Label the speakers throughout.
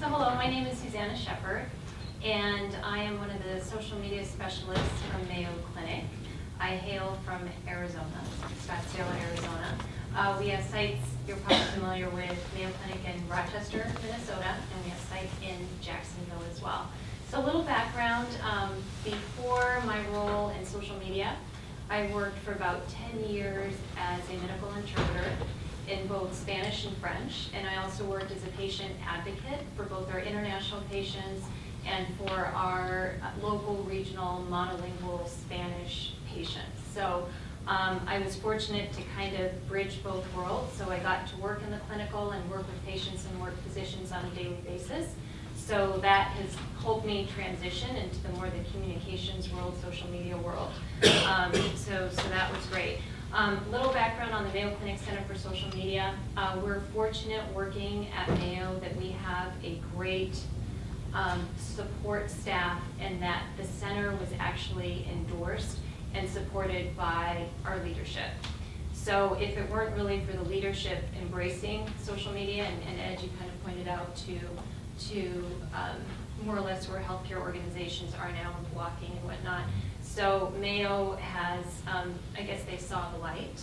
Speaker 1: So hello, my name is Susanna Shepard, and I am one of the social media specialists from Mayo Clinic. I hail from Arizona, Scottsdale, Arizona. We have sites you're probably familiar with, Mayo Clinic in Rochester, Minnesota, and we have sites in Jacksonville as well. So a little background, before my role in social media, I worked for about 10 years as a medical interpreter in both Spanish and French, and I also worked as a patient advocate for both our international patients and for our local, regional, monolingual Spanish patients. So I was fortunate to kind of bridge both worlds, so I got to work in the clinical and work with patients and work physicians on a daily basis. So that has helped me transition into the more the communications world, social media world. So that was great. Little background on the Mayo Clinic Center for Social Media. We're fortunate working at Mayo that we have a great support staff, and that the center was actually endorsed and supported by our leadership. So if it weren't really for the leadership embracing social media, and as you kind of pointed out, to more or less where healthcare organizations are now in blocking and whatnot. So Mayo has, I guess they saw the light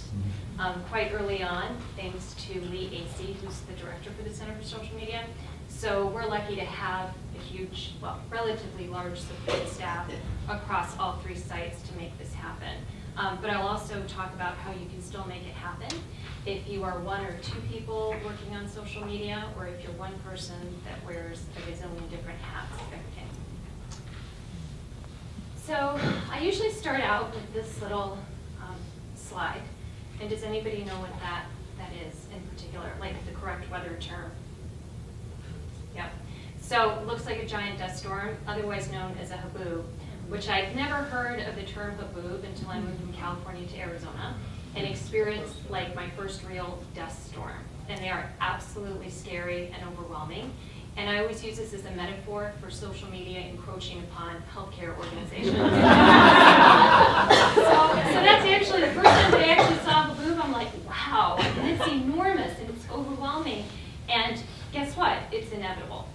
Speaker 1: quite early on, thanks to Lee Acey, who's the director for the Center for Social Media. So we're lucky to have a huge, well, relatively large support staff across all 3 sites to make this happen. But I'll also talk about how you can still make it happen if you are 1 or 2 people working on social media, or if you're one person that wears a gazillion different hats. So I usually start out with this little slide. And does anybody know what that is in particular, like the correct weather term? Yep. So it looks like a giant dust storm, otherwise known as a haboob, which I'd never heard of the term haboob until I moved from California to Arizona and experienced like my first real dust storm. And they are absolutely scary and overwhelming. And I always use this as a metaphor for social media encroaching upon healthcare organizations. So that's actually the first time I actually saw haboob. I'm like, wow, and it's enormous and it's overwhelming. And guess what? It's inevitable.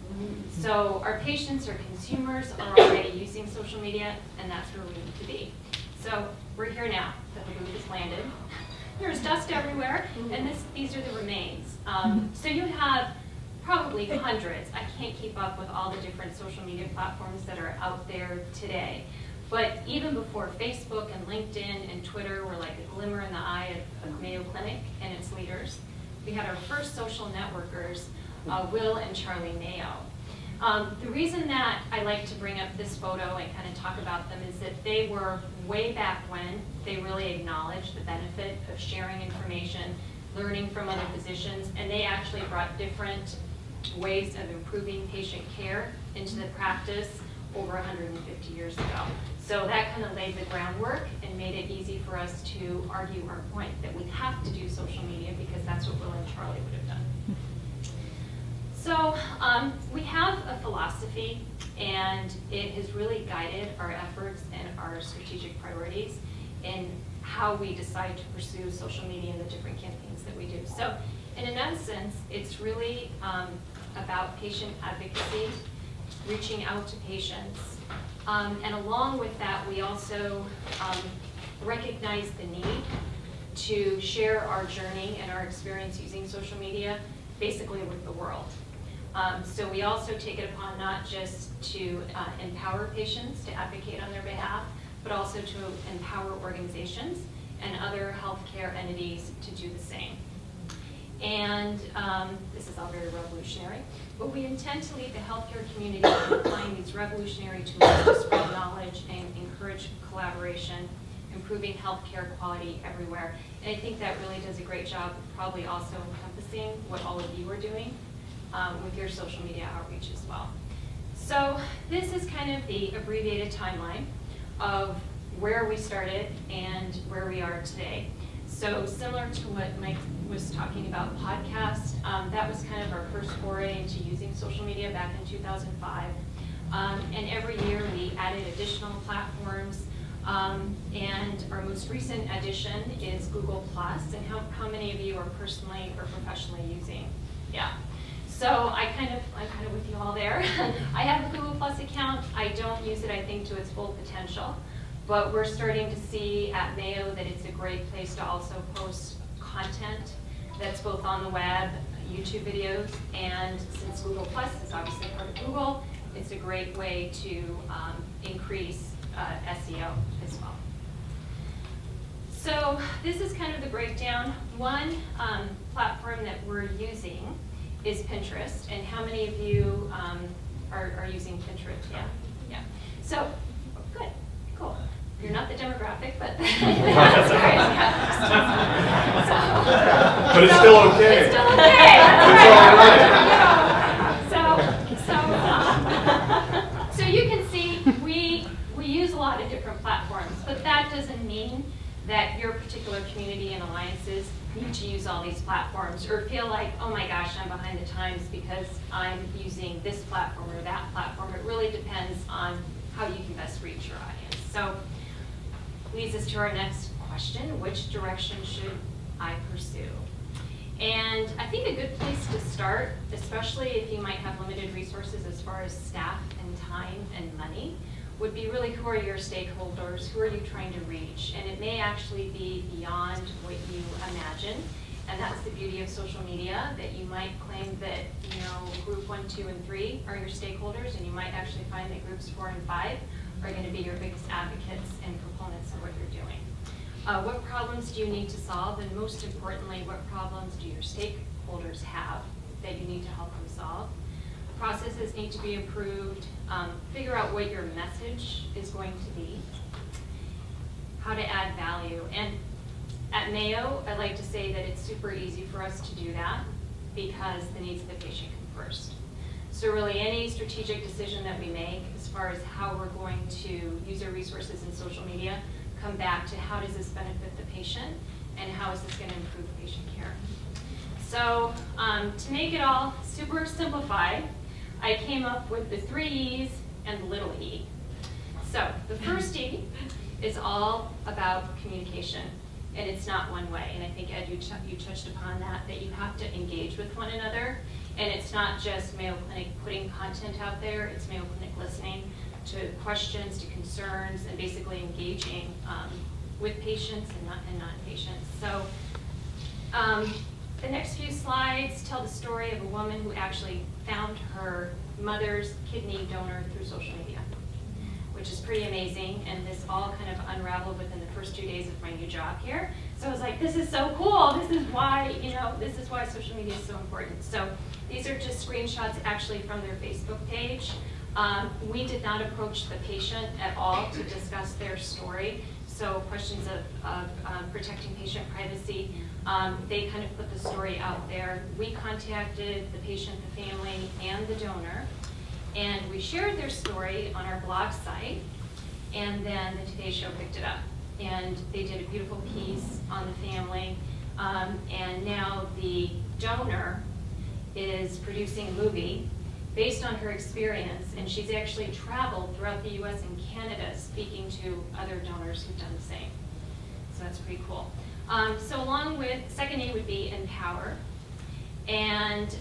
Speaker 1: So our patients or consumers are already using social media, and that's where we need to be. So we're here now. The haboob has landed. There's dust everywhere, and these are the remains. So you have probably hundreds. I can't keep up with all the different social media platforms that are out there today. But even before Facebook and LinkedIn and Twitter were like a glimmer in the eye of Mayo Clinic and its leaders, we had our first social networkers, Will and Charlie Mayo. The reason that I like to bring up this photo and kind of talk about them is that they were way back when they really acknowledged the benefit of sharing information, learning from other physicians, and they actually brought different ways of improving patient care into the practice over 150 years ago. So that kind of laid the groundwork and made it easy for us to argue our point that we have to do social media because that's what Will and Charlie would have done. So we have a philosophy, and it has really guided our efforts and our strategic priorities in how we decide to pursue social media and the different campaigns that we do. So in essence, it's really about patient advocacy, reaching out to patients. And along with that, we also recognize the need to share our journey and our experience using social media basically with the world. So we also take it upon not just to empower patients to advocate on their behalf, but also to empower organizations and other healthcare entities to do the same. And this is all very revolutionary, but we intend to lead the healthcare community in applying these revolutionary tools to spread knowledge and encourage collaboration, improving healthcare quality everywhere. And I think that really does a great job of probably also encompassing what all of you are doing with your social media outreach as well. So this is kind of the abbreviated timeline of where we started and where we are today. So similar to what Mike was talking about, podcast, that was kind of our first foray into using social media back in 2005. And every year we added additional platforms. And our most recent addition is Google+. And how many of you are personally or professionally using? Yeah. So I'm kind of with you all there. I have a Google Plus account. I don't use it, I think, to its full potential. But we're starting to see at Mayo that it's a great place to also post content that's both on the web, YouTube videos, and since Google Plus is obviously part of Google, it's a great way to increase SEO as well. So this is kind of the breakdown. One platform that we're using is Pinterest, and how many of you are using Pinterest? Yeah. So good, cool. You're not the demographic, but that's great.
Speaker 2: But it's still okay.
Speaker 1: It's still okay.
Speaker 2: It's all right.
Speaker 1: So you can see we use a lot of different platforms, but that doesn't mean that your particular community and alliances need to use all these platforms or feel like, oh my gosh, I'm behind the times because I'm using this platform or that platform. It really depends on how you can best reach your audience. So leads us to our next question: which direction should I pursue? And I think a good place to start, especially if you might have limited resources as far as staff and time and money, would be really who are your stakeholders, who are you trying to reach? And it may actually be beyond what you imagine. And that's the beauty of social media, that you might claim that, group 1, 2, and 3 are your stakeholders, and you might actually find that groups 4 and 5 are going to be your biggest advocates and proponents of what you're doing. What problems do you need to solve? And most importantly, what problems do your stakeholders have that you need to help them solve? Processes need to be improved. Figure out what your message is going to be. How to add value. And at Mayo, I like to say that it's super easy for us to do that because the needs of the patient come first. So really any strategic decision that we make as far as how we're going to use our resources in social media come back to how does this benefit the patient and how is this going to improve patient care. So to make it all super simplified, I came up with the 3 E's and the little e. So the first E is all about communication, and it's not one way. And I think, Ed, you touched upon that you have to engage with one another. And it's not just Mayo Clinic putting content out there, it's Mayo Clinic listening to questions, to concerns, and basically engaging with patients and non-patients. So the next few slides tell the story of a woman who actually found her mother's kidney donor through social media, which is pretty amazing. And this all kind of unraveled within the first 2 days of my new job here. So I was like, this is so cool. This is why, this is why social media is so important. So these are just screenshots actually from their Facebook page. We did not approach the patient at all to discuss their story. So questions of protecting patient privacy, they kind of put the story out there. We contacted the patient, the family, and the donor, and we shared their story on our blog site, and then the Today Show picked it up. And they did a beautiful piece on the family, and now the donor is producing a movie based on her experience, and she's actually traveled throughout the US and Canada speaking to other donors who've done the same. So that's pretty cool. So along with, second E would be empower. And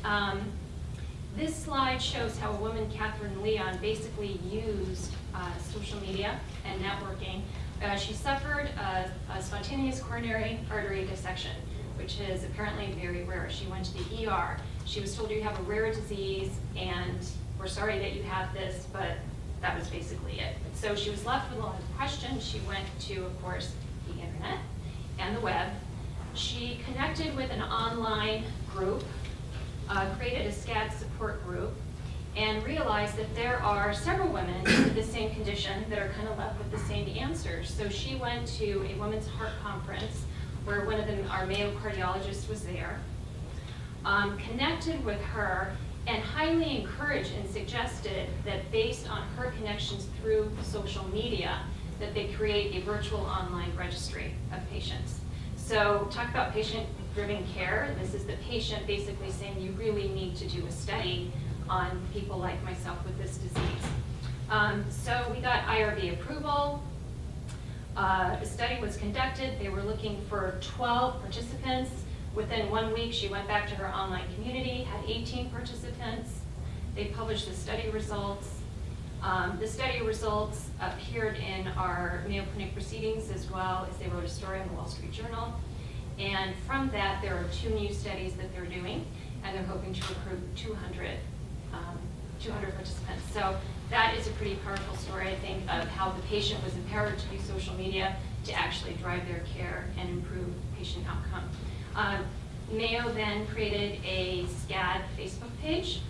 Speaker 1: this slide shows how a woman, Catherine Leon, basically used social media and networking. She suffered a spontaneous coronary artery dissection, which is apparently very rare. She went to the ER. She was told, you have a rare disease, and we're sorry that you have this, but that was basically it. So she was left with a lot of questions. She went to, of course, the internet and the web. She connected with an online group, created a SCAD support group, and realized that there are several women with the same condition that are kind of left with the same answers. So she went to a women's heart conference where one of them, our Mayo cardiologist, was there, connected with her, and highly encouraged and suggested that based on her connections through social media, that they create a virtual online registry of patients. So talk about patient-driven care. This is the patient basically saying you really need to do a study on people like myself with this disease. So we got IRB approval. The study was conducted. They were looking for 12 participants. Within 1 week, she went back to her online community, had 18 participants. They published the study results. The study results appeared in our Mayo Clinic proceedings as well as they wrote a story in the Wall Street Journal. And from that, there are 2 new studies that they're doing, and they're hoping to recruit 200 participants. So that is a pretty powerful story, I think, of how the patient was empowered to use social media to actually drive their care and improve patient outcome. Mayo then created a SCAD Facebook page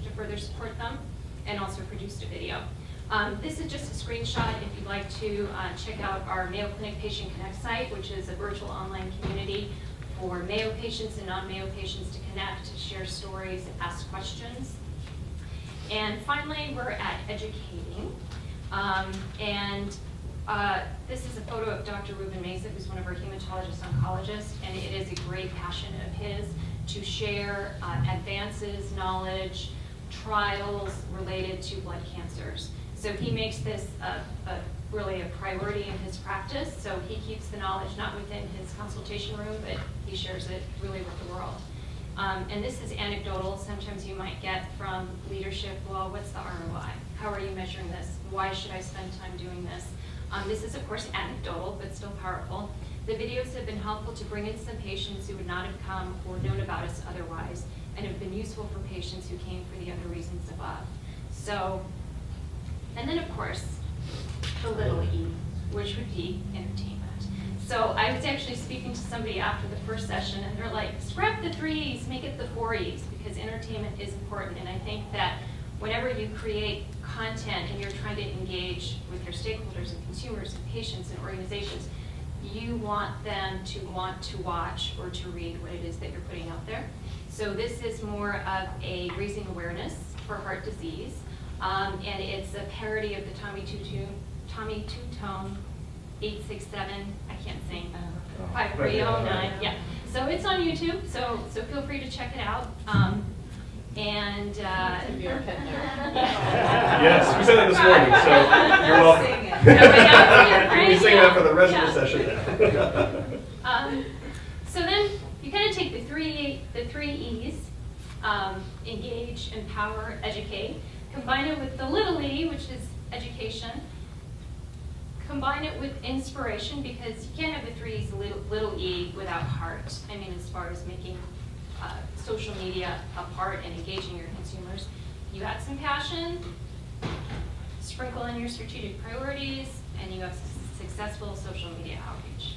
Speaker 1: to further support them and also produced a video. This is just a screenshot if you'd like to check out our Mayo Clinic Patient Connect site, which is a virtual online community for Mayo patients and non-Mayo patients to connect, to share stories, ask questions. And finally, we're at educating. This is a photo of Dr. Ruben Mesa, who's one of our hematologist oncologists, and it is a great passion of his to share advances, knowledge, trials related to blood cancers. So he makes this really a priority in his practice, so he keeps the knowledge not within his consultation room, but he shares it really with the world. And this is anecdotal. Sometimes you might get from leadership, well, what's the ROI? How are you measuring this? Why should I spend time doing this? This is, of course, anecdotal, but still powerful. The videos have been helpful to bring in some patients who would not have come or known about us otherwise, and have been useful for patients who came for the other reasons above. So, and then, of course, the little e, which would be entertainment. So I was actually speaking to somebody after the first session, and they're like, scrap the 3 E's, make it the 4 E's, because entertainment is important. And I think that whenever you create content and you're trying to engage with your stakeholders and consumers and patients and organizations, you want them to want to watch or to read what it is that you're putting out there. So this is more of a raising awareness for heart disease, and it's a parody of the Tommy Two-Tone 867, I can't sing, 5309, yeah. So it's on YouTube, so feel free to check it out.
Speaker 2: Yes, we said that this morning, so you're welcome. We sing that for the rest of the session.
Speaker 1: So then you kind of take the three E's, engage, empower, educate, combine it with the little e, which is education, combine it with inspiration, because you can't have the 3 E's, little e, without heart. I mean, as far as making social media a part and engaging your consumers. You add some passion, sprinkle in your strategic priorities, and you have successful social media outreach.